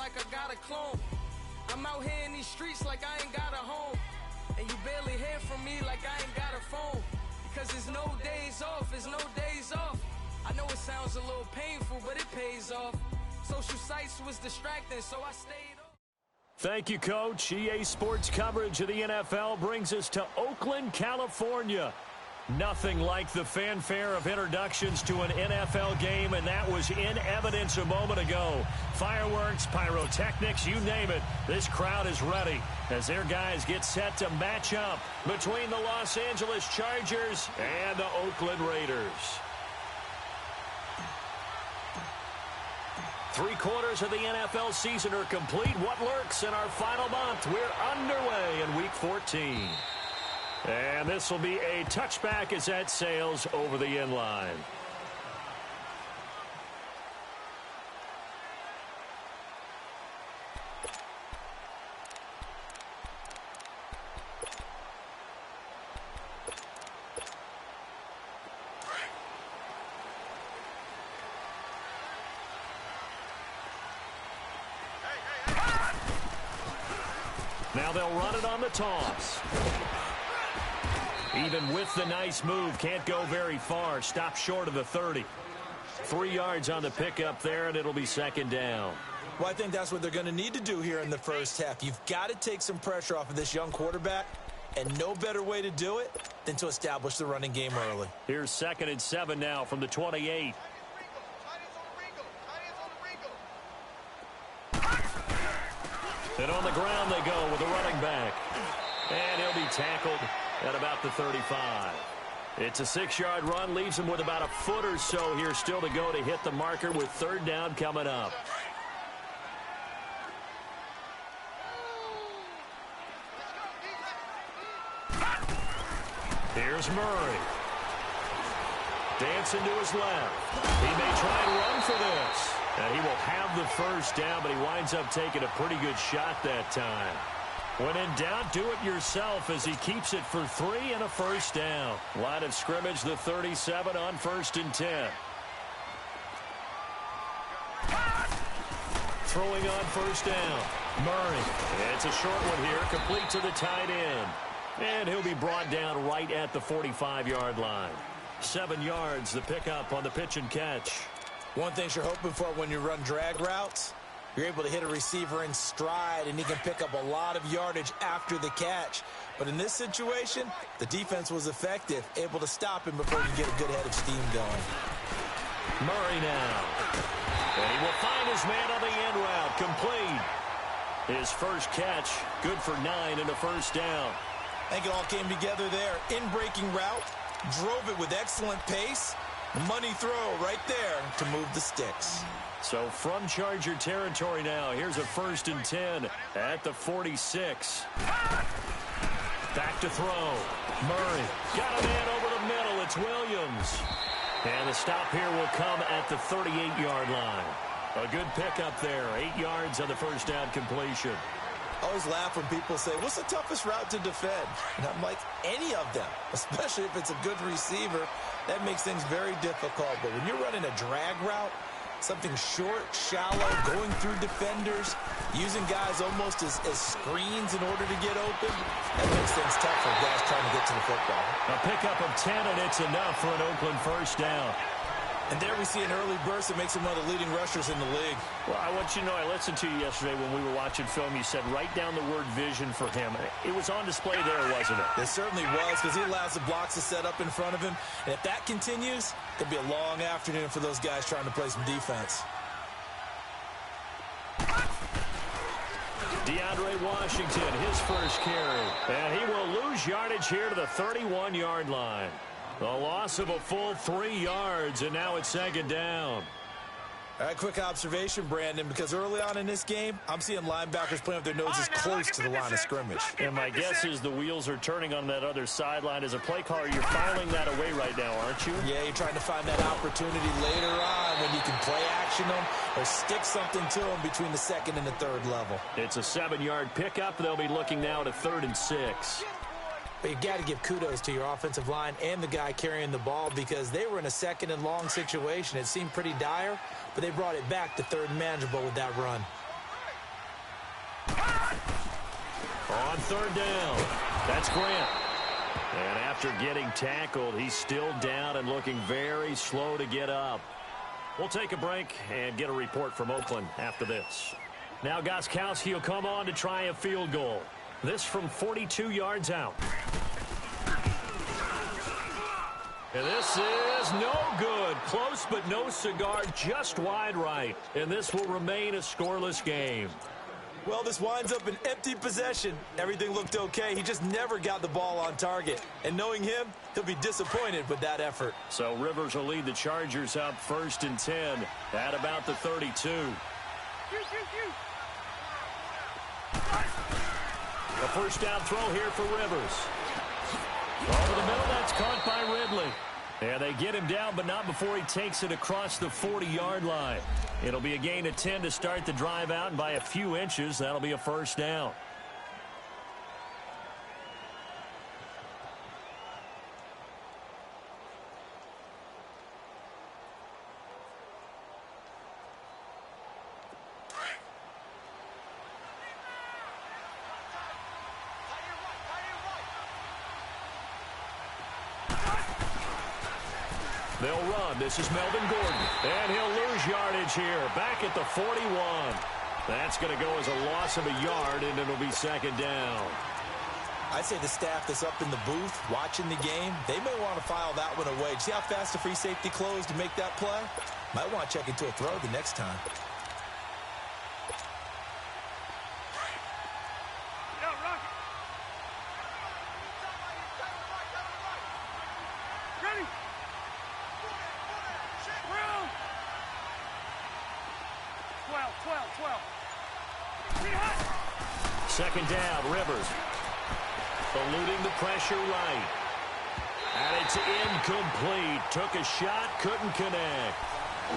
like I got a clone. I'm out here in these streets like I ain't got a home. And you barely hear from me like I ain't got a phone. Because there's no days off, there's no days off. I know it sounds a little painful, but it pays off. Social sites was distracting, so I stayed off. Thank you, Coach. EA Sports coverage of the NFL brings us to Oakland, California. Nothing like the fanfare of introductions to an NFL game, and that was in evidence a moment ago. Fireworks, pyrotechnics, you name it. This crowd is ready as their guys get set to match up between the Los Angeles Chargers and the Oakland Raiders. 3/4 of the NFL season are complete. What lurks in our final month? We're underway in Week 14. And this will be a touchback as that sails over the end line. Now they'll run it on the toss. Even with the nice move, can't go very far. Stop short of the 30. 3 yards on the pickup there, and it'll be second down. Well, I think that's what they're going to need to do here in the first half. You've got to take some pressure off of this young quarterback, and no better way to do it than to establish the running game early. Here's 2nd and 7 now from the 28. And on the ground they go with the running back. And he'll be tackled at about the 35. It's a 6-yard run, leaves him with about a foot or so here still to go to hit the marker with 3rd down coming up. Here's Murray. Dancing to his left. He may try and run for this. And he will have the 1st down, but he winds up taking a pretty good shot that time. When in doubt, do it yourself as he keeps it for 3 and a 1st down. Line of scrimmage, the 37 on 1st and 10. Throwing on 1st down. Murray. It's a short one here, complete to the tight end. And he'll be brought down right at the 45-yard line. 7 yards, the pickup on the pitch and catch. One thing you're hoping for when you run drag routes, you're able to hit a receiver in stride, and he can pick up a lot of yardage after the catch. But in this situation, the defense was effective, able to stop him before you get a good head of steam going. Murray now. And he will find his man on the end route, complete. His first catch, good for 9 and a 1st down. I think it all came together there. In-breaking route, drove it with excellent pace. Money throw right there to move the sticks. So from Charger territory now, here's a 1st and 10 at the 46. Back to throw. Murray got a man over the middle. It's Williams. And the stop here will come at the 38-yard line. A good pickup there. 8 yards on the 1st down completion. I always laugh when people say, what's the toughest route to defend? And I'm like, any of them, especially if it's a good receiver. That makes things very difficult. But when you're running a drag route, something short, shallow, going through defenders, using guys almost as screens in order to get open, that makes things tough for guys trying to get to the football. A pickup of 10, and it's enough for an Oakland 1st down. And there we see an early burst that makes him one of the leading rushers in the league. Well, I want you to know, I listened to you yesterday when we were watching film. You said write down the word vision for him. It was on display there, wasn't it? It certainly was, because he allows the blocks to set up in front of him. And if that continues, it could be a long afternoon for those guys trying to play some defense. DeAndre Washington, his first carry. And he will lose yardage here to the 31-yard line. A loss of a full 3 yards, and now it's 2nd down. All right, quick observation, Brandon, because early on in this game, I'm seeing linebackers playing with their noses close to the line of scrimmage. And my guess is the wheels are turning on that other sideline. As a play caller, you're filing that away right now, aren't you? Yeah, you're trying to find that opportunity later on when you can play action them or stick something to them between the 2nd and the 3rd level. It's a 7-yard pickup. They'll be looking now at a 3rd and 6. But you got to give kudos to your offensive line and the guy carrying the ball, because they were in a 2nd and long situation. It seemed pretty dire, but they brought it back to 3rd and manageable with that run. On third down, that's Grant. And after getting tackled, he's still down and looking very slow to get up. We'll take a break and get a report from Oakland after this. Now Gostkowski will come on to try a field goal. This from 42 yards out. And this is no good. Close but no cigar, just wide right. And this will remain a scoreless game. Well, this winds up an empty possession. Everything looked okay. He just never got the ball on target. And knowing him, he'll be disappointed with that effort. So Rivers will lead the Chargers up 1st and 10 at about the 32. A first down throw here for Rivers. Over the middle, that's caught by Ridley. And they get him down, but not before he takes it across the 40-yard line. It'll be a gain of 10 to start the drive out, and by a few inches, that'll be a first down. They'll run. This is Melvin Gordon. And he'll lose yardage here. Back at the 41. That's going to go as a loss of a yard, and it'll be second down. I'd say the staff that's up in the booth watching the game, they may want to file that one away. See how fast the free safety closed to make that play? Might want to check into a throw the next time. Second down, Rivers. Eluding the pressure right. And it's incomplete. Took a shot, couldn't connect.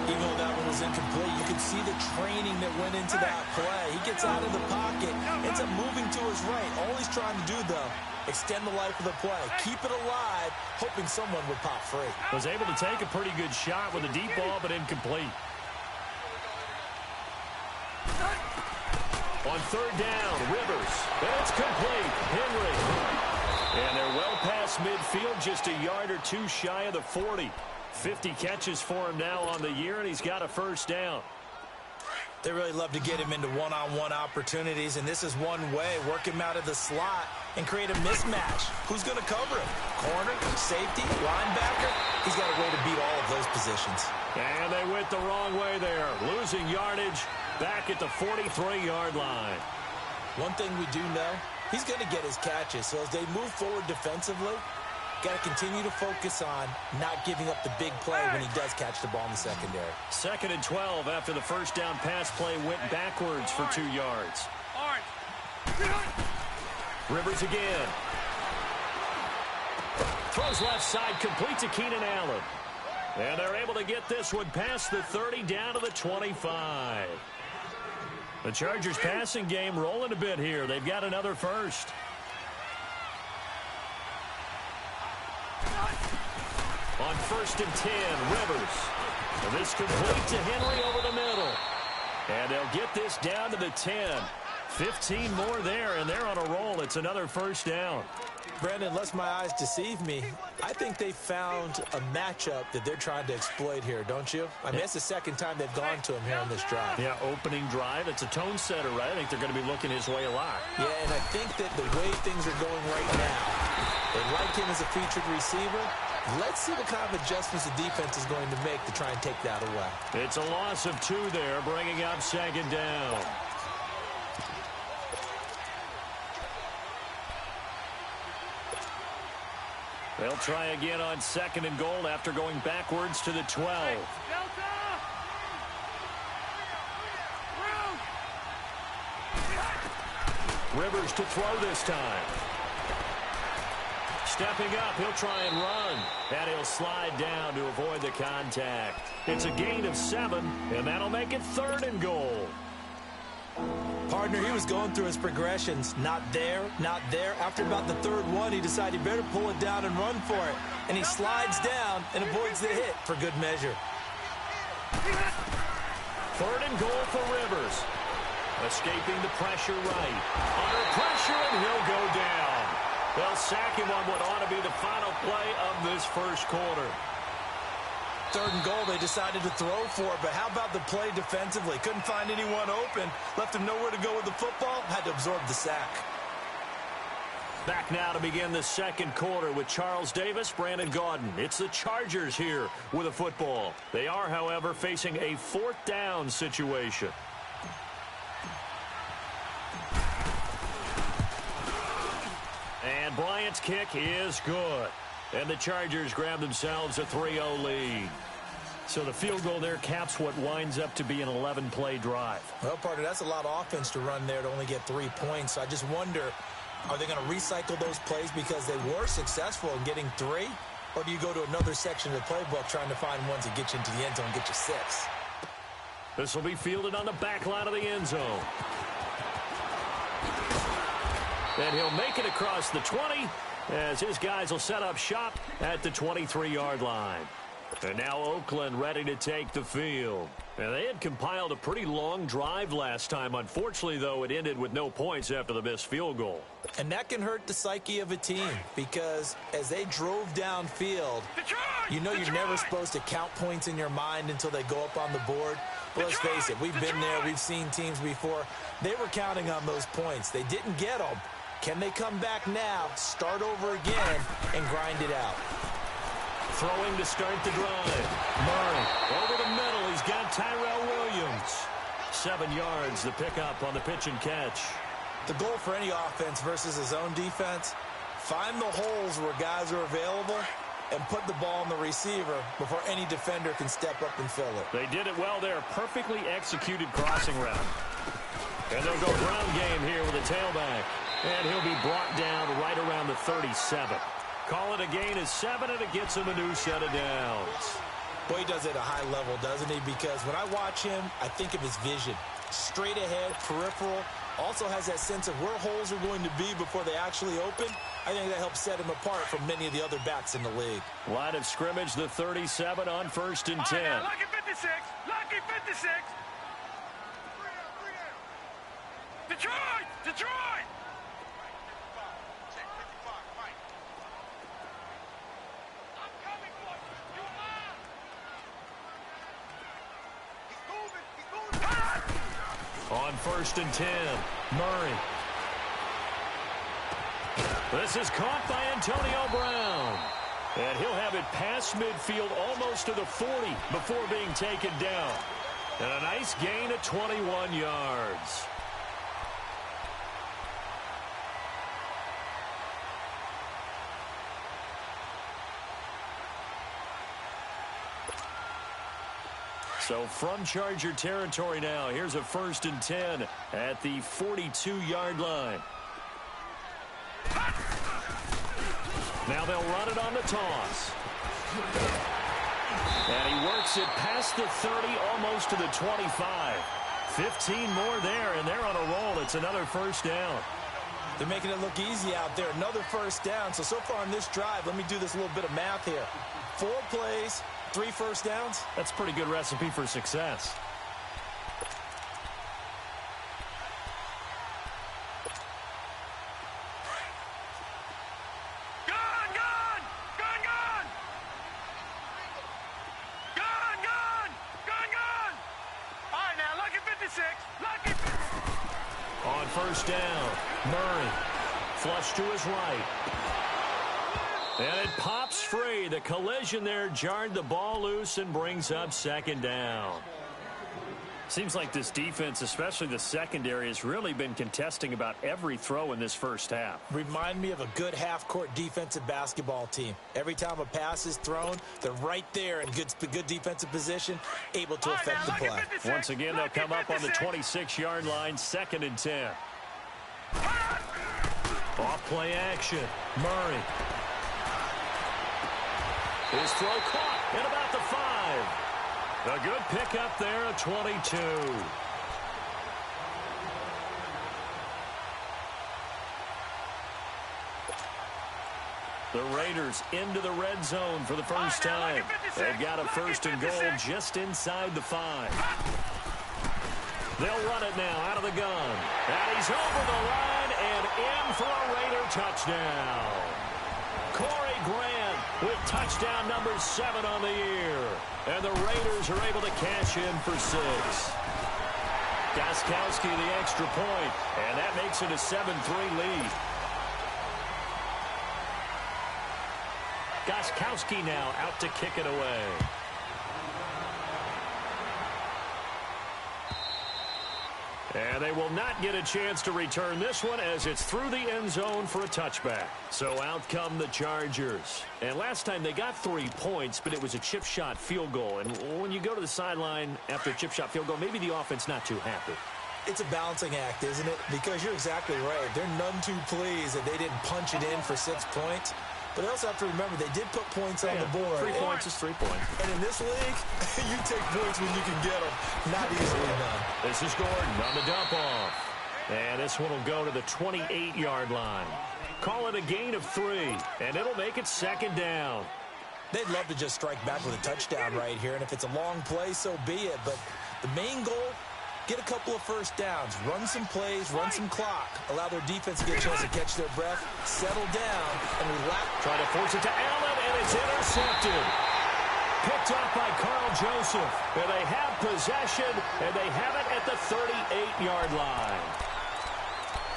Even though that one was incomplete, you can see the training that went into that play. He gets out of the pocket, ends up moving to his right. All he's trying to do, though, extend the life of the play. Keep it alive, hoping someone would pop free. Was able to take a pretty good shot with a deep ball, but incomplete. On third down, Rivers. And it's complete. Henry. And they're well past midfield, just a yard or two shy of the 40. 50 catches for him now on the year, and he's got a first down. They really love to get him into one-on-one opportunities, and this is one way. Work him out of the slot and create a mismatch. Who's going to cover him? Corner, safety, linebacker? He's got a way to beat all of those positions. And they went the wrong way there. Losing yardage back at the 43-yard line. One thing we do know, he's going to get his catches. So as they move forward defensively, got to continue to focus on not giving up the big play when he does catch the ball in the secondary. 2nd and 12 after the first down pass play went backwards for 2 yards. Rivers again. Throws left side, complete to Keenan Allen. And they're able to get this one past the 30 down to the 25. The Chargers passing game rolling a bit here. They've got another first. On 1st and 10, Rivers. And this complete to Henry over the middle. And they'll get this down to the 10. 15 more there, and they're on a roll. It's another first down. Brandon, unless my eyes deceive me, I think they found a matchup that they're trying to exploit here, don't you? I mean, it's the second time they've gone to him here on this drive. Yeah, opening drive. It's a tone setter, right? I think they're going to be looking his way a lot. Yeah, and I think that the way things are going right now, they like him as a featured receiver. Let's see what kind of adjustments the defense is going to make to try and take that away. It's a loss of 2 there, bringing up 2nd down. They'll try again on 2nd and goal after going backwards to the 12. Rivers to throw this time. Stepping up, he'll try and run. And he'll slide down to avoid the contact. It's a gain of 7, and that'll make it 3rd and goal. Partner, he was going through his progressions. Not there, not there. After about the 3rd one, he decided he better pull it down and run for it. And he slides down and avoids the hit for good measure. 3rd and goal for Rivers. Escaping the pressure right. Under pressure, and he'll go down. They'll sack him on what ought to be the final play of this first quarter. 3rd and goal, they decided to throw for it, but how about the play defensively? Couldn't find anyone open, left him nowhere to go with the football, had to absorb the sack. Back now to begin the second quarter with Charles Davis, Brandon Gaudin. It's the Chargers here with a football. They are, however, facing a 4th down situation. And Bryant's kick is good. And the Chargers grab themselves a 3-0 lead. So the field goal there caps what winds up to be an 11-play drive. Well, partner, that's a lot of offense to run there to only get 3 points. So I just wonder, are they going to recycle those plays because they were successful in getting 3? Or do you go to another section of the playbook trying to find ones that get you into the end zone and get you 6? This will be fielded on the back line of the end zone. And he'll make it across the 20 as his guys will set up shop at the 23-yard line. And now Oakland ready to take the field. And they had compiled a pretty long drive last time. Unfortunately, though, it ended with no points after the missed field goal. And that can hurt the psyche of a team because as they drove downfield, you know you're never supposed to count points in your mind until they go up on the board. But let's face it, we've been there. We've seen teams before. They were counting on those points. They didn't get them. Can they come back now, start over again, and grind it out? Throwing to start the drive. Murray over the middle. He's got Tyrell Williams. 7 yards the pickup on the pitch and catch. The goal for any offense versus a zone defense, find the holes where guys are available and put the ball on the receiver before any defender can step up and fill it. They did it well there. Perfectly executed crossing route. And they'll go ground game here with a tailback. And he'll be brought down right around the 37. Call it a gain of 7, and it gets him a new set of downs. Boy, he does it at a high level, doesn't he? Because when I watch him, I think of his vision. Straight ahead, peripheral. Also has that sense of where holes are going to be before they actually open. I think that helps set him apart from many of the other backs in the league. Line of scrimmage, the 37 on 1st and 10. Now, lucky 56. Lucky 56. Detroit! Detroit! On 1st and 10, Murray. This is caught by Antonio Brown. And he'll have it past midfield almost to the 40 before being taken down. And a nice gain of 21 yards. So from Charger territory now, here's a 1st and 10 at the 42-yard line. Now they'll run it on the toss. And he works it past the 30, almost to the 25. 15 more there, and they're on a roll. It's another 1st down. They're making it look easy out there. Another 1st down. So far on this drive, let me do this little bit of math here. 4 plays, 3 1st downs. That's a pretty good recipe for success. On 1st down, Murray flush to his right. And it pops free. The collision there jarred the ball loose and brings up 2nd down. Seems like this defense, especially the secondary, has really been contesting about every throw in this first half. Remind me of a good half-court defensive basketball team. Every time a pass is thrown, they're right there in good defensive position, able to affect the play. Once again, they'll come up on the 26-yard line, 2nd and 10. Off play action. Murray. His throw caught at about the 5. A good pickup there at 22. The Raiders into the red zone for the first time. They've got a 1st and goal just inside the 5. They'll run it now out of the gun. And he's over the line and in for a Raider touchdown. Corey Grant with touchdown number 7 on the year. And the Raiders are able to cash in for 6. Gostkowski the extra point, and that makes it a 7-3 lead. Gostkowski now out to kick it away. And they will not get a chance to return this one as it's through the end zone for a touchback. So out come the Chargers. And last time they got 3 points, but it was a chip shot field goal. And when you go to the sideline after a chip shot field goal, maybe the offense not too happy. It's a balancing act, isn't it? Because you're exactly right. They're none too pleased that they didn't punch it in for 6 points. But I also have to remember they did put points on the board. 3 points is 3 points. And in this league, you take points when you can get them. Not easily done. This is Gordon on the dump off. And this one will go to the 28-yard line. Call it a gain of 3, and it'll make it 2nd down. They'd love to just strike back with a touchdown right here. And if it's a long play, so be it. But the main goal, get a couple of first downs, run some plays, run some clock, allow their defense to get a chance to catch their breath, settle down, and relax. Try to force it to Allen, and it's intercepted. Picked off by Carl Joseph. And they have possession, and they have it at the 38-yard line.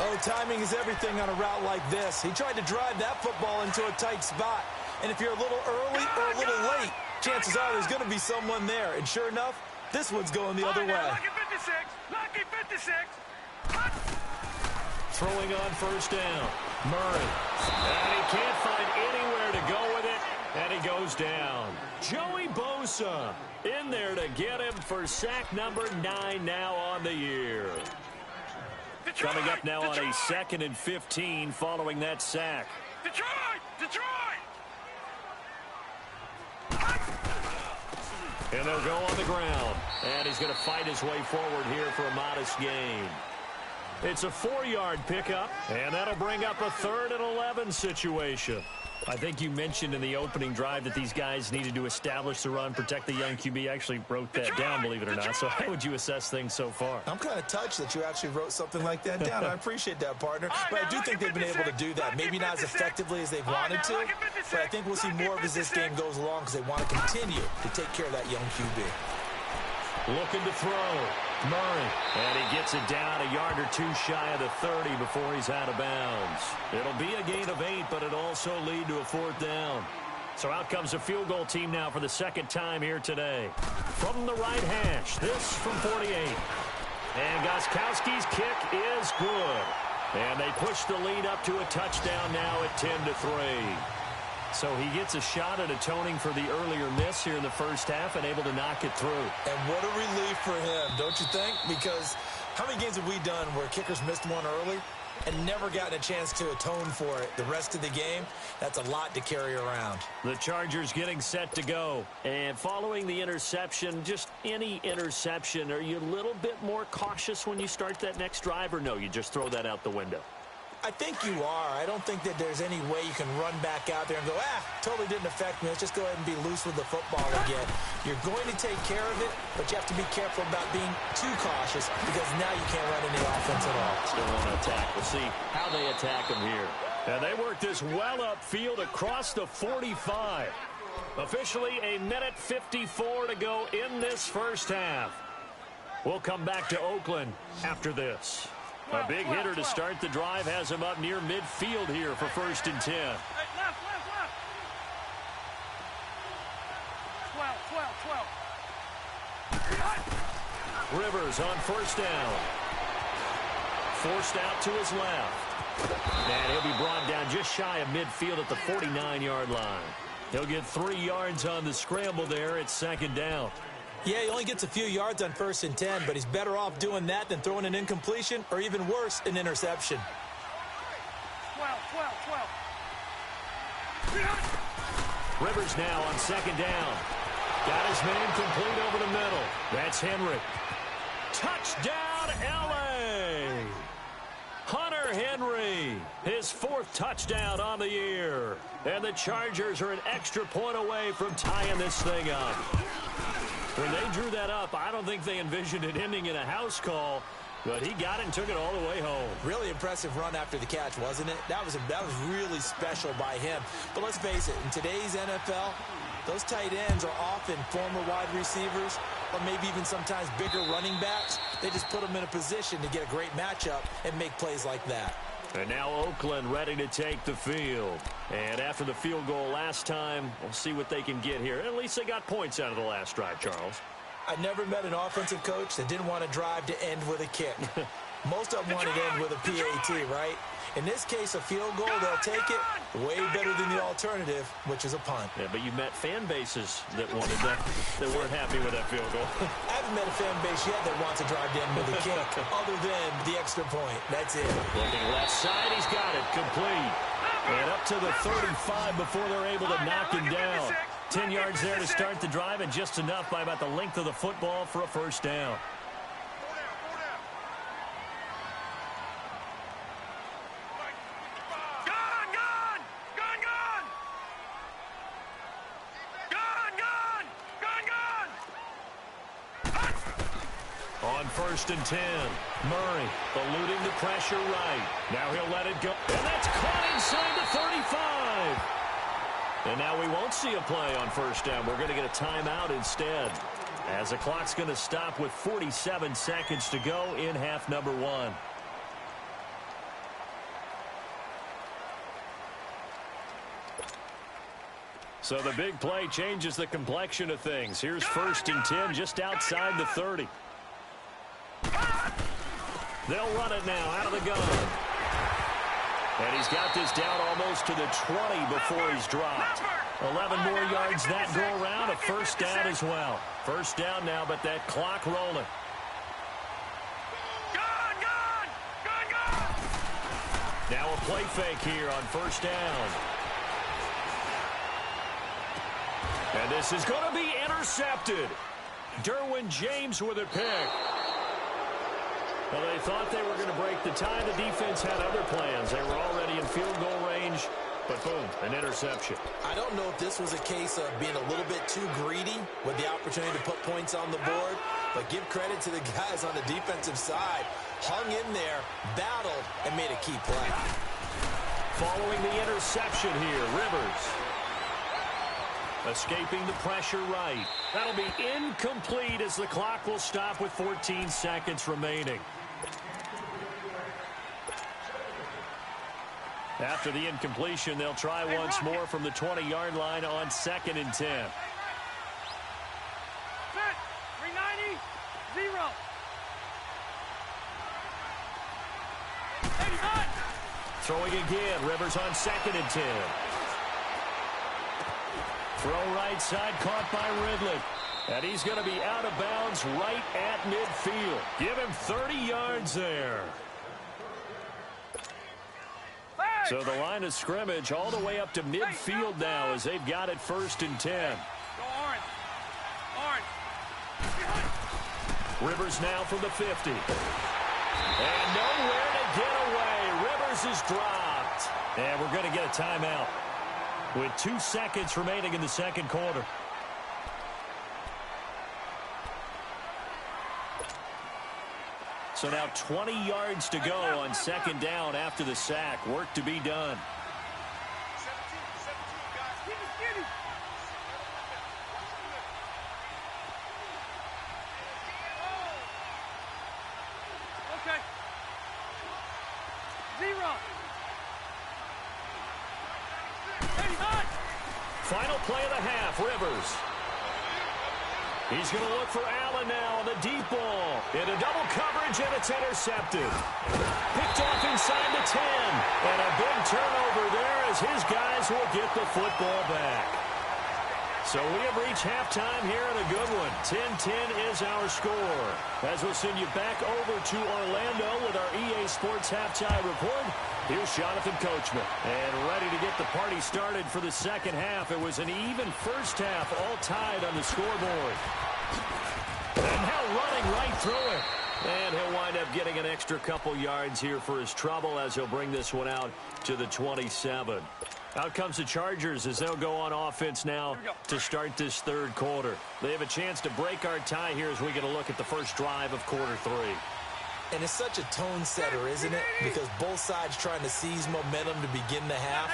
Oh, timing is everything on a route like this. He tried to drive that football into a tight spot. And if you're a little early or a little late, chances are there's going to be someone there. And sure enough, this one's going the other way. Lucky 56. Lucky 56. Throwing on first down. Murray. And he can't find anywhere to go with it. And he goes down. Joey Bosa in there to get him for sack number 9 now on the year. Detroit, Coming up now Detroit. on a 2nd and 15 following that sack. Detroit! Detroit! And they'll go on the ground. And he's going to fight his way forward here for a modest gain. It's a 4-yard pickup, and that'll bring up a 3rd and 11 situation. I think you mentioned in the opening drive that these guys needed to establish the run, protect the young QB. I actually wrote that down, believe it or not. So how would you assess things so far? I'm kind of touched that you actually wrote something like that down. I appreciate that, partner. But I do think they've been able to do that. Maybe not as effectively as they've wanted to, but I think we'll see more of as this game goes along because they want to continue to take care of that young QB. Looking to throw. Murray. And he gets it down a yard or 2 shy of the 30 before he's out of bounds. It'll be a gain of 8, but it'll also lead to a 4th down. So out comes a field goal team now for the 2nd time here today. From the right hash, this from 48. And Gostkowski's kick is good. And they push the lead up to a touchdown now at 10-3. So he gets a shot at atoning for the earlier miss here in the first half and able to knock it through. And what a relief for him, don't you think? Because how many games have we done where kickers missed one early and never gotten a chance to atone for it the rest of the game? That's a lot to carry around. The Chargers getting set to go. And following the interception, just any interception, are you a little bit more cautious when you start that next drive, or no, you just throw that out the window? I think you are. I don't think that there's any way you can run back out there and go, totally didn't affect me. Let's just go ahead and be loose with the football again. You're going to take care of it, but you have to be careful about being too cautious because now you can't run any offense at all. Still on attack. We'll see how they attack him here. And they work this well upfield across the 45. Officially a minute 54 to go in this first half. We'll come back to Oakland after this. A big hitter to start the drive has him up near midfield here for 1st and 10. Hey, left. 12. Rivers on first down. Forced out to his left. And he'll be brought down just shy of midfield at the 49-yard line. He'll get 3 yards on the scramble there at 2nd down. Yeah, he only gets a few yards on 1st and 10, but he's better off doing that than throwing an incompletion or even worse, an interception. 12. Rivers now on 2nd down. Got his man complete over the middle. That's Henry. Touchdown, L.A. Hunter Henry, his 4th touchdown on the year. And the Chargers are an extra point away from tying this thing up. When they drew that up, I don't think they envisioned it ending in a house call, but he got it and took it all the way home. Really impressive run after the catch, wasn't it? That was really special by him. But let's face it, in today's NFL, those tight ends are often former wide receivers or maybe even sometimes bigger running backs. They just put them in a position to get a great matchup and make plays like that. And now Oakland ready to take the field. And after the field goal last time, we'll see what they can get here. At least they got points out of the last drive, Charles. I never met an offensive coach that didn't want to drive to end with a kick. Most of them want to end with a PAT, right? In this case, a field goal, they'll take it way better than the alternative, which is a punt. Yeah, but you met fan bases that wanted that weren't happy with that field goal. I haven't met a fan base yet that wants to drive to end with a kick, other than the extra point. That's it. Looking left side, he's got it, complete. And up to the 35 before they're able to knock him down. 10 yards there to start the drive, and just enough by about the length of the football for a first down. On 1st and 10, Murray eluding the pressure right. Now he'll let it go. And that's caught inside the 35. And now we won't see a play on first down. We're going to get a timeout instead, as the clock's going to stop with 47 seconds to go in half number 1. So the big play changes the complexion of things. Here's 1st and 10 just outside the 30. They'll run it now out of the gun. And he's got this down almost to the 20 before he's dropped. 11 more yards that go around, a first down as well. First down now, but that clock rolling. Now a play fake here on first down. And this is going to be intercepted. Derwin James with a pick. Well, they thought they were going to break the tie. The defense had other plans. They were already in field goal range, but boom, an interception. I don't know if this was a case of being a little bit too greedy with the opportunity to put points on the board, but give credit to the guys on the defensive side. Hung in there, battled, and made a key play. Following the interception here, Rivers. Escaping the pressure right. That'll be incomplete as the clock will stop with 14 seconds remaining. After the incompletion, they'll try once more from the 20-yard line on 2nd and 10. Set. 390. 0. 89. Throwing again. Rivers on 2nd and 10. Throw right side, caught by Ridley. And he's going to be out of bounds right at midfield. Give him 30 yards there. So the line of scrimmage all the way up to midfield now as they've got it 1st and 10. Go orange. Orange. Rivers now from the 50. And nowhere to get away. Rivers is dropped. And we're going to get a timeout with 2 seconds remaining in the second quarter. So now 20 yards to go on 2nd down after the sack. Work to be done. 17, guys. Okay. 0. 89. Final play of the half, Rivers. He's going to look for Allen now on the deep ball. Into double coverage, and it's intercepted. Picked off inside the 10. And a big turnover there as his guys will get the football back. So we have reached halftime here in a good one. 10-10 is our score. As we'll send you back over to Orlando with our EA Sports Halftime Report, here's Jonathan Coachman. And ready to get the party started for the second half. It was an even first half, all tied on the scoreboard. And now running right through it. And he'll wind up getting an extra couple yards here for his trouble as he'll bring this one out to the 27. Out comes the Chargers as they'll go on offense now to start this third quarter. They have a chance to break our tie here as we get a look at the first drive of quarter 3. And it's such a tone setter, isn't it? Because both sides trying to seize momentum to begin the half.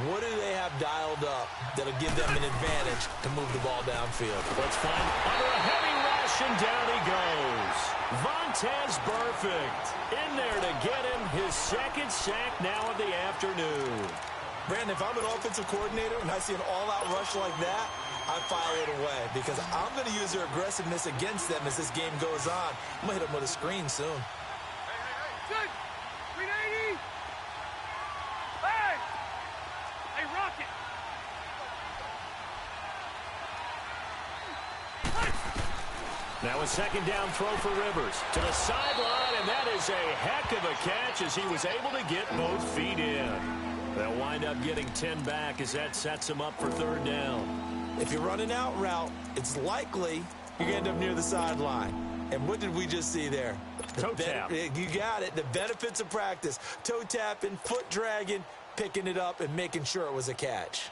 What do they have dialed up that'll give them an advantage to move the ball downfield? Let's find under a heavy rush, and down he goes. Vontaze Burfict in there to get him his second sack now of the afternoon. Brandon, if I'm an offensive coordinator and I see an all-out rush like that, I file it away because I'm going to use their aggressiveness against them as this game goes on. I'm going to hit them with a screen soon. Good. 380. Hey! Hey, Rocket! Now a second down throw for Rivers to the sideline, and that is a heck of a catch as he was able to get both feet in. They'll wind up getting 10 back as that sets him up for third down. If you're running out route, it's likely you're going to end up near the sideline. And what did we just see there? Toe tap. You got it. The benefits of practice. Toe tapping, foot dragging, picking it up, and making sure it was a catch.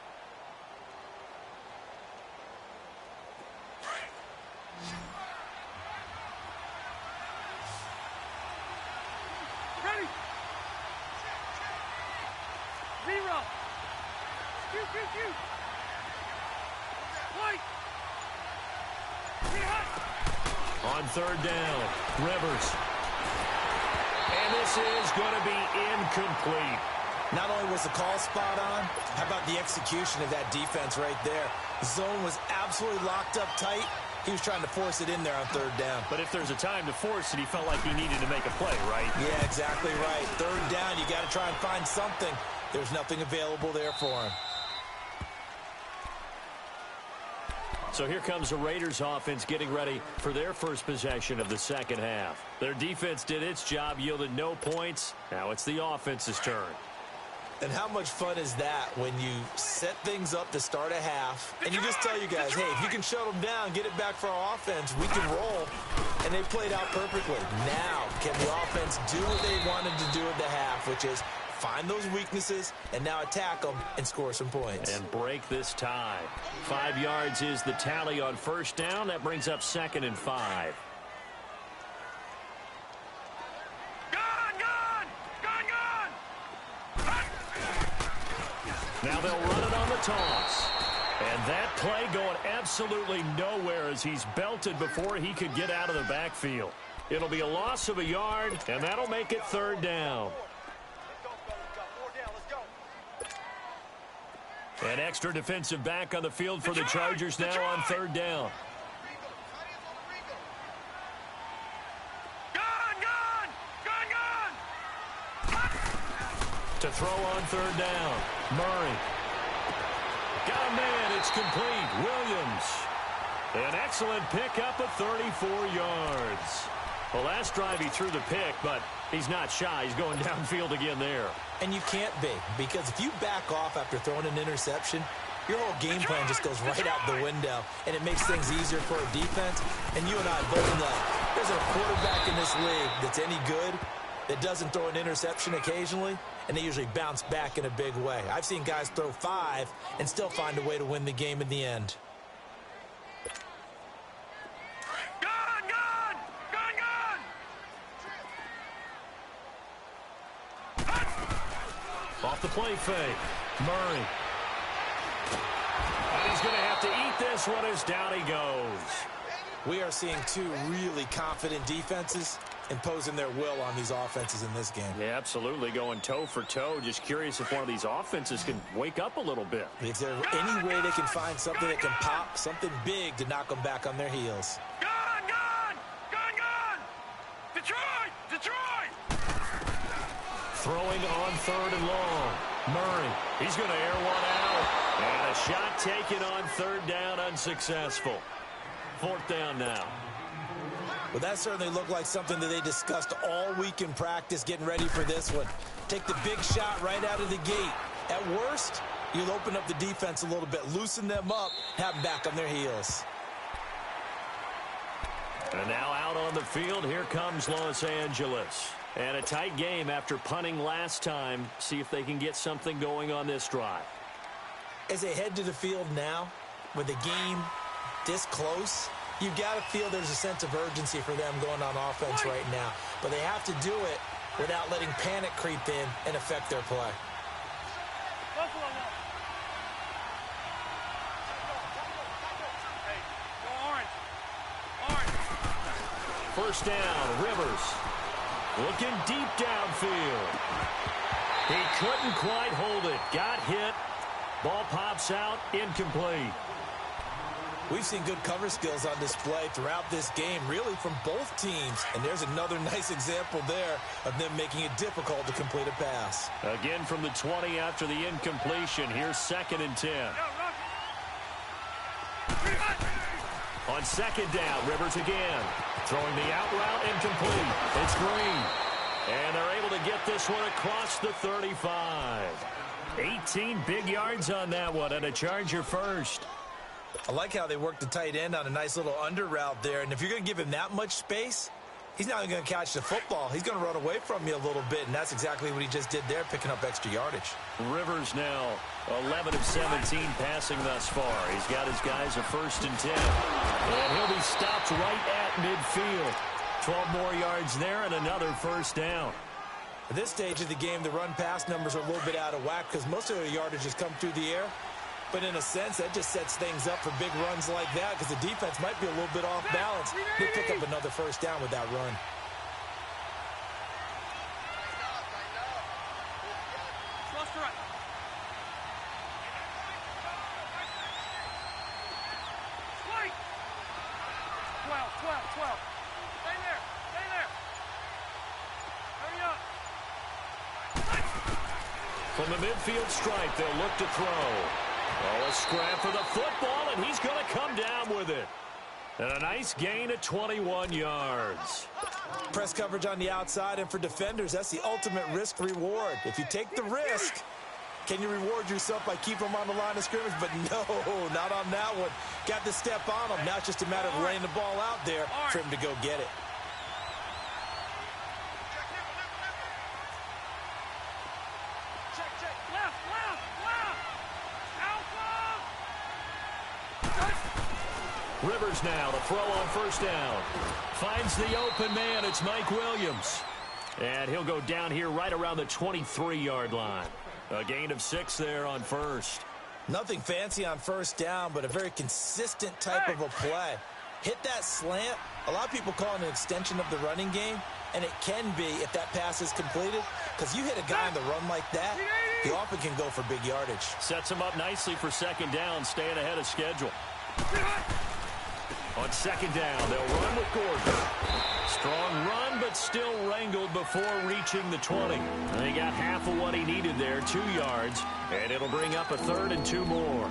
Ready? Zero. Shoot. White. On third down, Rivers. And this is going to be incomplete. Not only was the call spot on, how about the execution of that defense right there? The zone was absolutely locked up tight. He was trying to force it in there on third down. But if there's a time to force it, he felt like he needed to make a play, right? Yeah, exactly right. Third down, you got to try and find something. There's nothing available there for him. So here comes the Raiders offense getting ready for their first possession of the second half. Their defense did its job, yielded no points. Now it's the offense's turn. And how much fun is that when you set things up to start a half and you just tell you guys, hey, if you can shut them down, get it back for our offense, we can roll. And they played out perfectly. Now, can the offense do what they wanted to do at the half, which is find those weaknesses and now attack them and score some points. And break this tie. 5 yards is the tally on first down. That brings up 2nd and 5. Now they'll run it on the toss. And that play going absolutely nowhere as he's belted before he could get out of the backfield. It'll be a loss of a yard, and that'll make it third down. An extra defensive back on the field for the Chargers now on third down. To throw on third down, Murray. Got a man, it's complete. Williams. An excellent pickup of 34 yards. Well, last drive he threw the pick, but he's not shy. He's going downfield again there. And you can't be, because if you back off after throwing an interception, your whole game plan just goes right out the window, and it makes things easier for a defense. And you and I both know there's a quarterback in this league that's any good that doesn't throw an interception occasionally, and they usually bounce back in a big way. I've seen guys throw 5 and still find a way to win the game in the end. Off the play fake, Murray. And he's going to have to eat this one as down he goes. We are seeing two really confident defenses imposing their will on these offenses in this game. Yeah, absolutely, going toe for toe. Just curious if one of these offenses can wake up a little bit. If there's any way they can find something that can pop, something big to knock them back on their heels. Throwing on third and long. Murray, he's going to air one out. And a shot taken on third down, unsuccessful. Fourth down now. Well, that certainly looked like something that they discussed all week in practice getting ready for this one. Take the big shot right out of the gate. At worst, you'll open up the defense a little bit, loosen them up, have them back on their heels. And now out on the field, here comes Los Angeles. And a tight game after punting last time. See if they can get something going on this drive. As they head to the field now, with the game this close, you've got to feel there's a sense of urgency for them going on offense right now. But they have to do it without letting panic creep in and affect their play. First down, Rivers. Looking deep downfield. He couldn't quite hold it. Got hit. Ball pops out. Incomplete. We've seen good cover skills on display throughout this game, really from both teams. And there's another nice example there of them making it difficult to complete a pass. Again from the 20 after the incompletion. Here's 2nd and 10. On 2nd down, Rivers again. Throwing the out route, incomplete. It's Green. And they're able to get this one across the 35. 18 big yards on that one, and a Charger first. I like how they work the tight end on a nice little under route there. And if you're going to give him that much space, he's not even going to catch the football. He's going to run away from you a little bit, and that's exactly what he just did there, picking up extra yardage. Rivers now 11 of 17 passing thus far. He's got his guys a 1st and 10. And he'll be stopped right at midfield. 12 more yards there and another 1st down. At this stage of the game, the run-pass numbers are a little bit out of whack because most of their yardage has come through the air. But in a sense, that just sets things up for big runs like that because the defense might be a little bit off balance. They pick up another 1st down with that run. From the midfield stripe, they'll look to throw. Oh, a scrap for the football, and he's going to come down with it. And a nice gain of 21 yards. Press coverage on the outside, and for defenders, that's the ultimate risk-reward. If you take the risk, can you reward yourself by keeping them on the line of scrimmage? But no, not on that one. Got to step on them. Now it's just a matter of laying the ball out there for him to go get it. Rivers now to throw on 1st down. Finds the open man. It's Mike Williams. And he'll go down here right around the 23-yard line. A gain of 6 there on 1st. Nothing fancy on 1st down, but a very consistent type of a play. Hit that slant. A lot of people call it an extension of the running game, and it can be if that pass is completed, because you hit a guy on the run like that, he often can go for big yardage. Sets him up nicely for 2nd down, staying ahead of schedule. On 2nd down, they'll run with Gordon. Strong run, but still wrangled before reaching the 20. And he got half of what he needed there, 2 yards, and it'll bring up a 3rd and 2 more.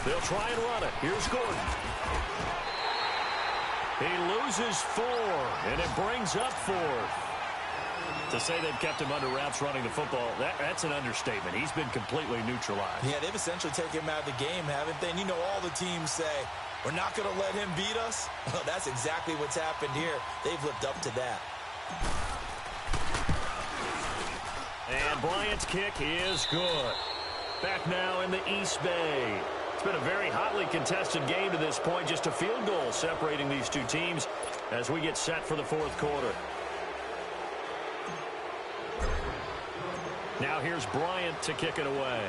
They'll try and run it. Here's Gordon. He loses 4, and it brings up 4th. To say they've kept him under wraps running the football, that's an understatement. He's been completely neutralized. Yeah, they've essentially taken him out of the game, haven't they? And you know all the teams say, we're not going to let him beat us. Well, that's exactly what's happened here. They've lived up to that. And Bryant's kick is good. Back now in the East Bay. It's been a very hotly contested game to this point. Just a field goal separating these two teams as we get set for the 4th quarter. Now here's Bryant to kick it away.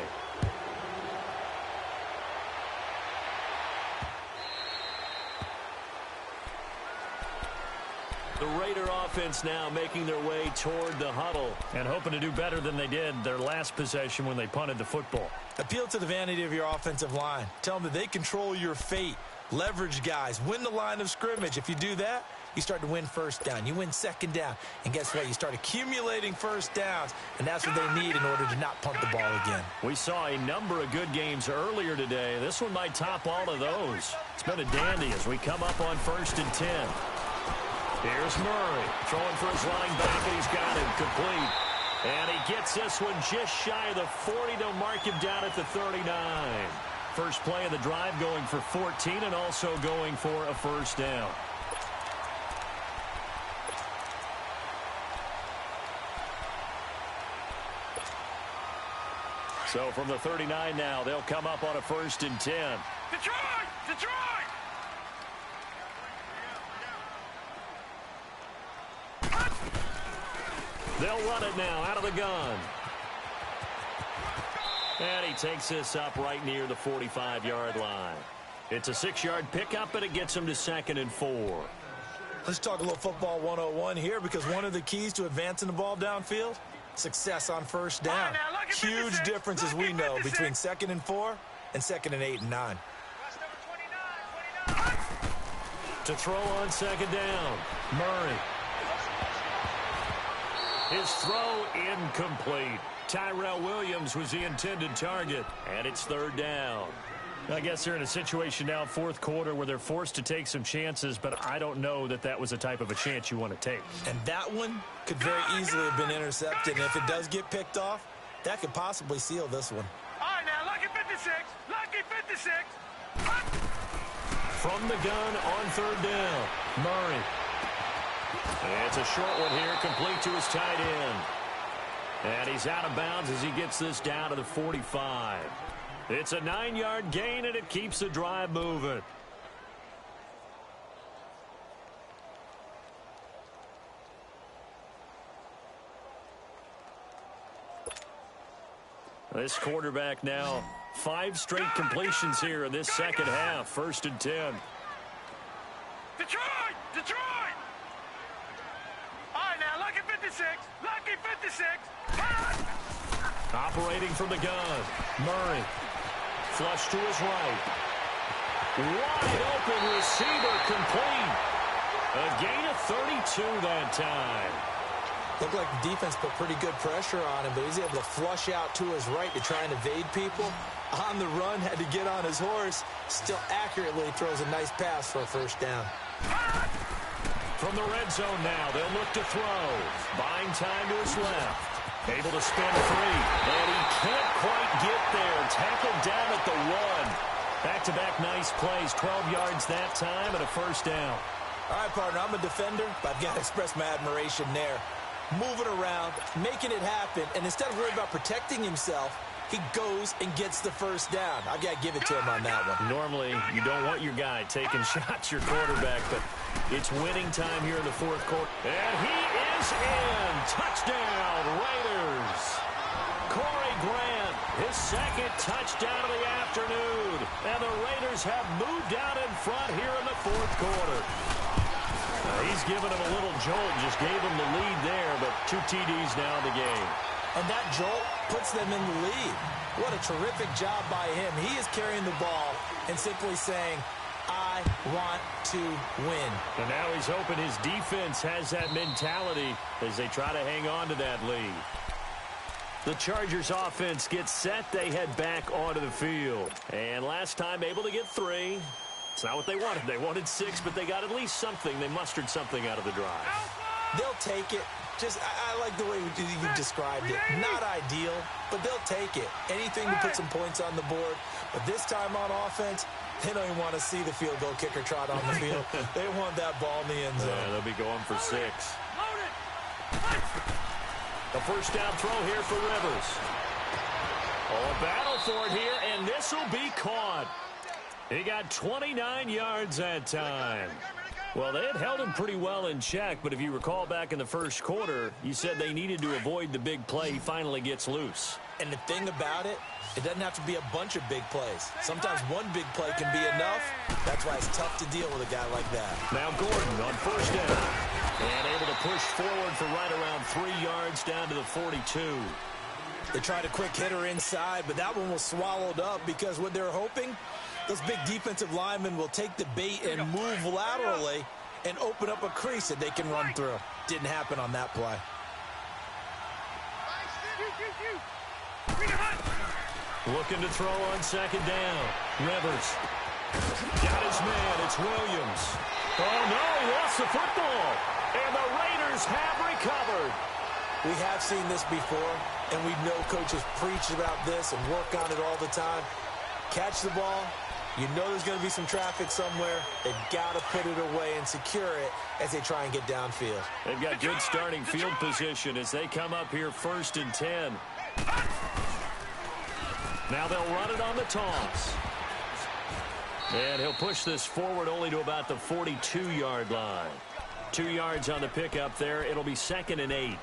The Raider offense now making their way toward the huddle and hoping to do better than they did their last possession when they punted the football. Appeal to the vanity of your offensive line. Tell them that they control your fate. Leverage guys. Win the line of scrimmage. If you do that, you start to win first down. You win second down. And guess what? You start accumulating first downs, and that's what they need in order to not punt the ball again. We saw a number of good games earlier today. This one might top all of those. It's been a dandy as we come up on 1st and 10. Here's Murray throwing for his running back, and he's got him complete. And he gets this one just shy of the 40. They'll mark him down at the 39. First play of the drive going for 14 and also going for a first down. So from the 39 now, they'll come up on a 1st and 10. Detroit! Detroit! They'll run it now out of the gun. And he takes this up right near the 45-yard line. It's a 6-yard pickup, and it gets him to 2nd and 4. Let's talk a little football 101 here, because one of the keys to advancing the ball downfield, success on first down. Huge difference, as we know, between 2nd and 4 and 2nd and 8 and 9. To throw on 2nd down, Murray. His throw incomplete. Tyrell Williams was the intended target, and it's 3rd down. I guess they're in a situation now, 4th quarter, where they're forced to take some chances, but I don't know that that was the type of a chance you want to take. And that one could very easily have been intercepted, and if it does get picked off, that could possibly seal this one. All right, now, lucky 56. Lucky 56. From the gun on 3rd down, Murray. It's a short one here, complete to his tight end. And he's out of bounds as he gets this down to the 45. It's a 9-yard gain, and it keeps the drive moving. This quarterback now, 5 straight completions here in this second half. 1st and 10. Detroit! Detroit! All right, now, lucky 56. Lucky 56. Operating from the gun, Murray. Flush to his right. Wide open receiver complete. A gain of 32 that time. Looked like the defense put pretty good pressure on him, but he's able to flush out to his right to try and evade people. On the run, had to get on his horse. Still accurately throws a nice pass for a first down. From the red zone now, they'll look to throw. Buying time to his left. Able to spin free, and he can't quite get there. Tackled down at the 1. Back-to-back nice plays, 12 yards that time, and a first down. All right, partner, I'm a defender, but I've got to express my admiration there. Moving around, making it happen, and instead of worrying about protecting himself, he goes and gets the first down. I've got to give it to him on that one. Normally, you don't want your guy taking shots, your quarterback, but it's winning time here in the 4th quarter. And he is in. Touchdown, Raiders. Corey Grant, his 2nd touchdown of the afternoon. And the Raiders have moved out in front here in the 4th quarter. He's given him a little jolt, just gave him the lead there, but 2 TDs now in the game. And that jolt puts them in the lead. What a terrific job by him. He is carrying the ball and simply saying, I want to win. And now he's hoping his defense has that mentality as they try to hang on to that lead. The Chargers offense gets set. They head back onto the field. And last time able to get 3. It's not what they wanted. They wanted 6, but they got at least something. They mustered something out of the drive. They'll take it. Just, I like the way you described it. Not ideal, but they'll take it. Anything to put some points on the board. But this time on offense, they don't even want to see the field goal kicker trot on the field. They want that ball in the end zone. Yeah, they'll be going for 6. A first down throw here for Rivers. Oh, a battle for it here, and this will be caught. He got 29 yards that time. Well, they had held him pretty well in check, but if you recall back in the 1st quarter, you said they needed to avoid the big play. He finally gets loose. And the thing about it, it doesn't have to be a bunch of big plays. Sometimes one big play can be enough. That's why it's tough to deal with a guy like that. Now Gordon on first down. And able to push forward for right around 3 yards down to the 42. They tried a quick hitter inside, but that one was swallowed up because what they're hoping, those big defensive linemen will take the bait and move laterally and open up a crease that they can run through. Didn't happen on that play. Looking to throw on second down. Rivers. Got his man. It's Williams. Oh, no, he lost the football. And the Raiders have recovered. We have seen this before, and we know coaches preach about this and work on it all the time. Catch the ball. You know there's going to be some traffic somewhere. They've got to put it away and secure it as they try and get downfield. They've got good starting field position as they come up here 1st and 10. Now they'll run it on the toss. And he'll push this forward only to about the 42-yard line. 2 yards on the pickup there. It'll be 2nd and 8.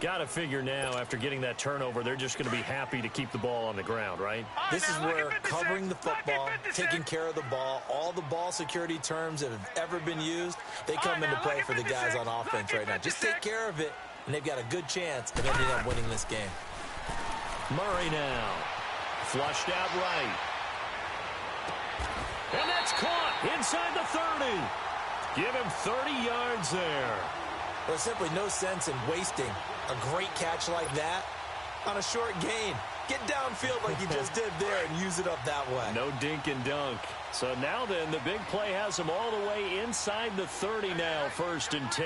Got to figure now, after getting that turnover, they're just going to be happy to keep the ball on the ground, right? This is where covering the football, taking care of the ball, all the ball security terms that have ever been used, they come into play for the guys on offense right now. Just take care of it, and they've got a good chance of ending up winning this game. Murray now. Flushed out right. And that's caught inside the 30. Give him 30 yards there. There's simply no sense in wasting a great catch like that on a short gain. Get downfield like you just did there and use it up that way. No dink and dunk. So now then, the big play has him all the way inside the 30 now, 1st and 10.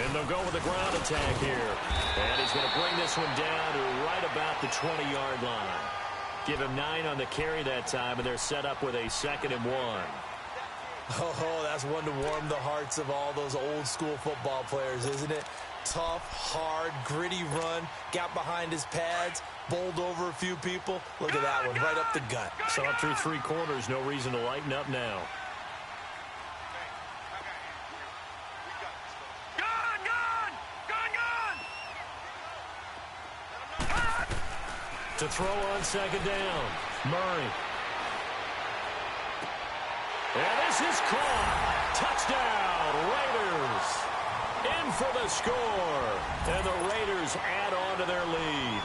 And they'll go with a ground attack here. And he's going to bring this one down to right about the 20-yard line. Give him 9 on the carry that time, and they're set up with a 2nd and 1. Oh, that's one to warm the hearts of all those old school football players, isn't it? Tough, hard, gritty run, got behind his pads, bowled over a few people. Look at that one, right up the gut. So up through 3 quarters, no reason to lighten up now. To throw on 2nd down, Murray. And this is caught. Touchdown, Raiders. In for the score. And the Raiders add on to their lead.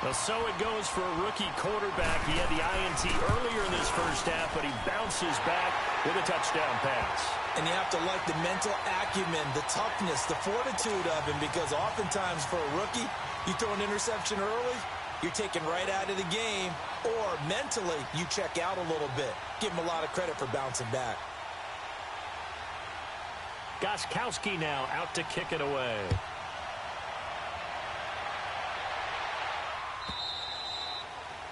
Well, so it goes for a rookie quarterback. He had the INT earlier in this first half, but he bounces back with a touchdown pass. And you have to like the mental acumen, the toughness, the fortitude of him, because oftentimes for a rookie, you throw an interception early, you're taken right out of the game, or mentally you check out a little bit. Give him a lot of credit for bouncing back. Gostkowski now out to kick it away.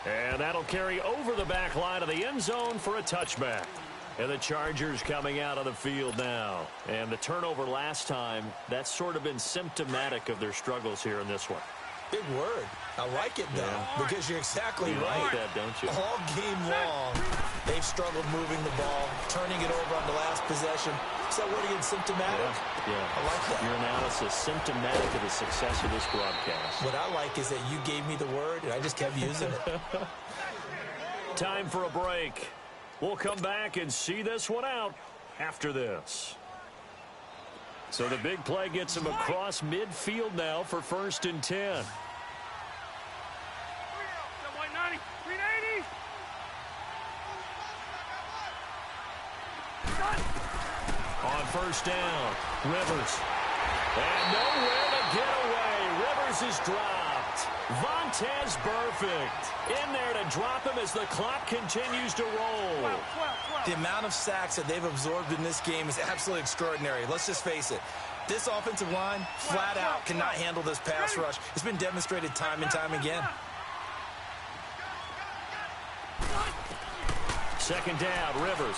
And that'll carry over the back line of the end zone for a touchback. And the Chargers coming out of the field now. And the turnover last time, that's sort of been symptomatic of their struggles here in this one. Big word. I like it, though, because you're exactly right. Like that, don't you? All game long, they've struggled moving the ball, turning it over on the last possession. Is that word again, symptomatic? Yeah. I like that. Your analysis, symptomatic of the success of this broadcast. What I like is that you gave me the word, and I just kept using it. Time for a break. We'll come back and see this one out after this. So the big play gets him across midfield now for 1st and 10. On 1st down, Rivers. And nowhere to get away. Rivers is dropped. Vontaze Burfict in there to drop him as the clock continues to roll. The amount of sacks that they've absorbed in this game is absolutely extraordinary. Let's just face it. This offensive line, flat out, cannot handle this pass rush. It's been demonstrated time and time again. 2nd down, Rivers.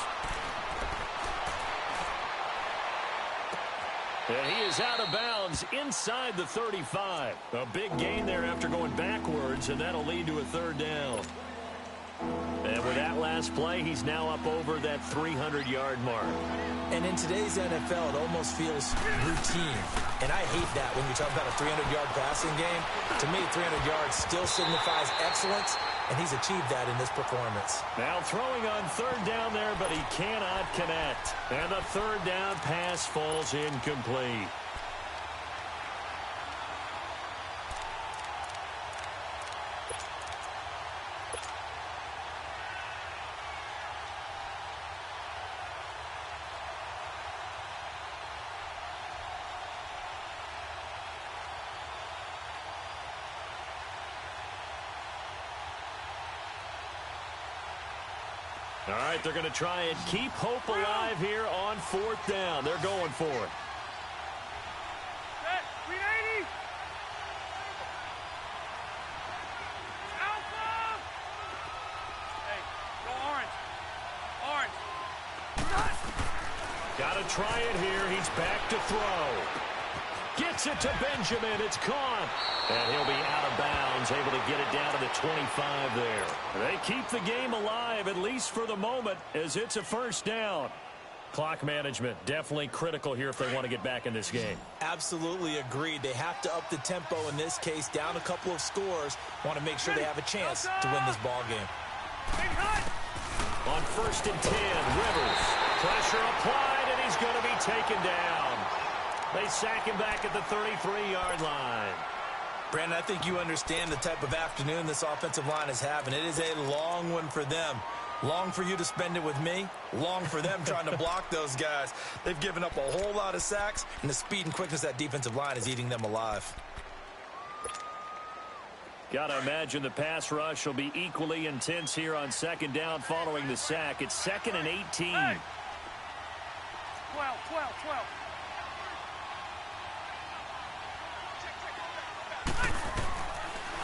And he is out of bounds inside the 35. A big gain there after going backwards, and that'll lead to a 3rd down. And with that last play, he's now up over that 300-yard mark. And in today's NFL, it almost feels routine. And I hate that when you talk about a 300-yard passing game. To me, 300 yards still signifies excellence, and he's achieved that in this performance. Now throwing on 3rd down there, but he cannot connect. And the 3rd down pass falls incomplete. All right, they're going to try and keep hope alive here on 4th down. They're going for it. Got to try it here. He's back to throw. Gets it to Benjamin. It's caught. And he'll be out of bounds, able to get it down to the 25 there. They keep the game alive, at least for the moment, as it's a 1st down. Clock management, definitely critical here if they want to get back in this game. Absolutely agreed. They have to up the tempo in this case, down a couple of scores. Want to make sure they have a chance to win this ball game. On 1st and 10, Rivers. Pressure applied, and he's going to be taken down. They sack him back at the 33-yard line. Brandon, I think you understand the type of afternoon this offensive line is having. It is a long one for them. Long for you to spend it with me. Long for them trying to block those guys. They've given up a whole lot of sacks, and the speed and quickness of that defensive line is eating them alive. Got to imagine the pass rush will be equally intense here on 2nd down following the sack. It's 2nd and 18. Hey. 12.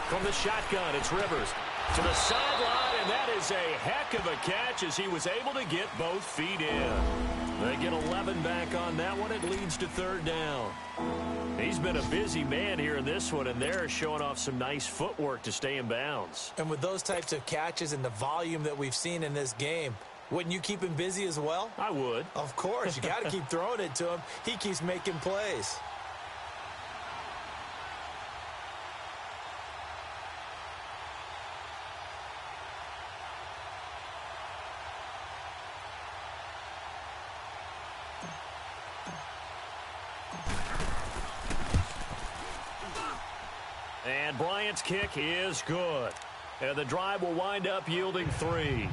From the shotgun, it's Rivers to the sideline, and that is a heck of a catch as he was able to get both feet in. They get 11 back on that one. It leads to 3rd down. He's been a busy man here in this one, and they're showing off some nice footwork to stay in bounds. And with those types of catches and the volume that we've seen in this game, wouldn't you keep him busy as well? I would. Of course. You got to keep throwing it to him. He keeps making plays. And Bryant's kick is good. And the drive will wind up yielding 3.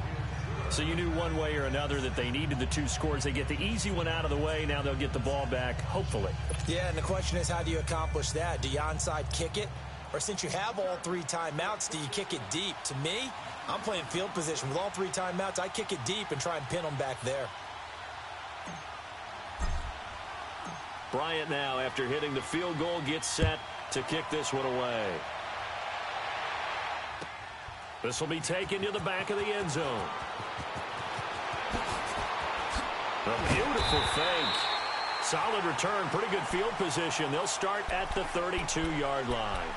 So you knew one way or another that they needed the 2 scores. They get the easy one out of the way. Now they'll get the ball back, hopefully. Yeah, and the question is, how do you accomplish that? Do you onside kick it? Or since you have all 3 timeouts, do you kick it deep? To me, I'm playing field position. With all 3 timeouts, I kick it deep and try and pin them back there. Bryant now, after hitting the field goal, gets set to kick this one away. This will be taken to the back of the end zone. A beautiful fake. Solid return, pretty good field position. They'll start at the 32-yard line.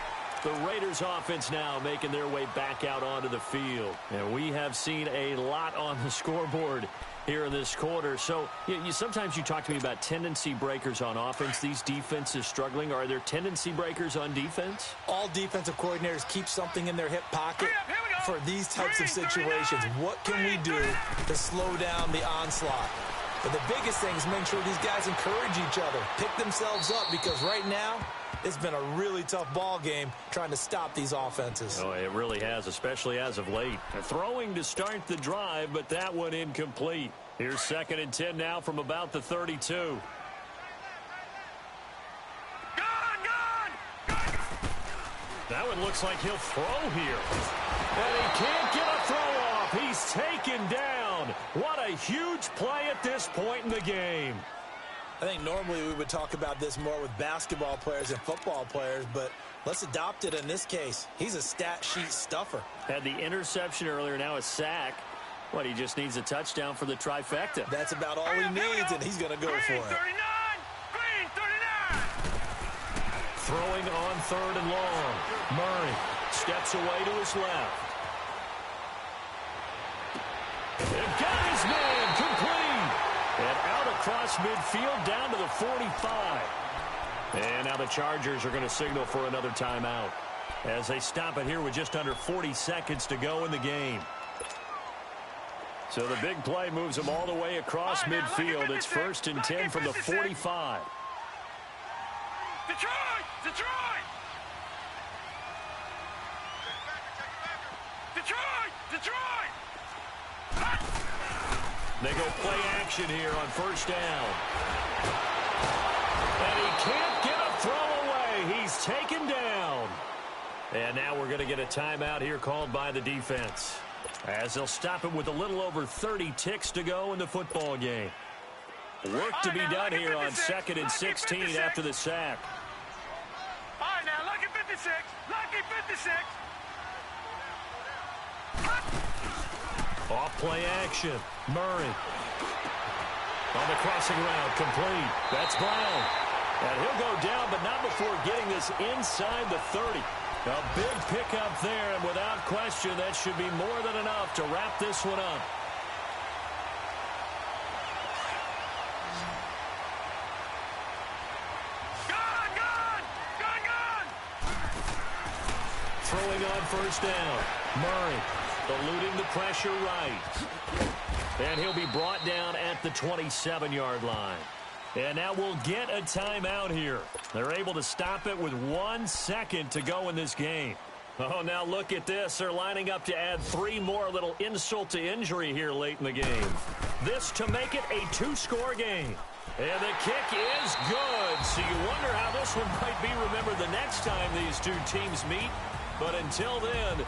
The Raiders offense now making their way back out onto the field. And we have seen a lot on the scoreboard here in this quarter. So sometimes you talk to me about tendency breakers on offense. These defenses struggling. Are there tendency breakers on defense? All defensive coordinators keep something in their hip pocket for these types of situations. What can we do to slow down the onslaught? But the biggest thing is make sure these guys encourage each other, pick themselves up, because right now it's been a really tough ball game trying to stop these offenses. Oh, it really has, especially as of late. Throwing to start the drive, but that one incomplete. Here's 2nd and 10 now from about the 32. That one looks like he'll throw here. And he can't get a throw off. He's taken down. What a huge play at this point in the game. I think normally we would talk about this more with basketball players and football players, but let's adopt it in this case. He's a stat sheet stuffer. Had the interception earlier, now a sack. What, he just needs a touchdown for the trifecta. That's about all he needs, and he's going to go for it. 39! Green, 39! Throwing on 3rd and long. Murray steps away to his left. They've got his man complete. And out across midfield down to the 45. And now the Chargers are going to signal for another timeout as they stop it here with just under 40 seconds to go in the game. So the big play moves them all the way across midfield. It's 1st and 10 from the 45. Detroit! Detroit! Detroit! Detroit! They go play action here on 1st down. And he can't get a throw away. He's taken down. And now we're going to get a timeout here called by the defense. As they'll stop it with a little over 30 ticks to go in the football game. Work to be done here on 2nd and 16 after the sack. All right, now, lucky 56. Lucky 56. Off play action. Murray. On the crossing route, complete. That's Brown. And he'll go down, but not before getting this inside the 30. A big pickup there, and without question, that should be more than enough to wrap this one up. Throwing on first down. Murray eluding the pressure right. And he'll be brought down at the 27-yard line. And now we'll get a timeout here. They're able to stop it with 1 second to go in this game. Oh, now look at this. They're lining up to add 3 more, little insult to injury here late in the game. This to make it a 2-score game. And the kick is good. So you wonder how this one might be remembered the next time these two teams meet. But until then,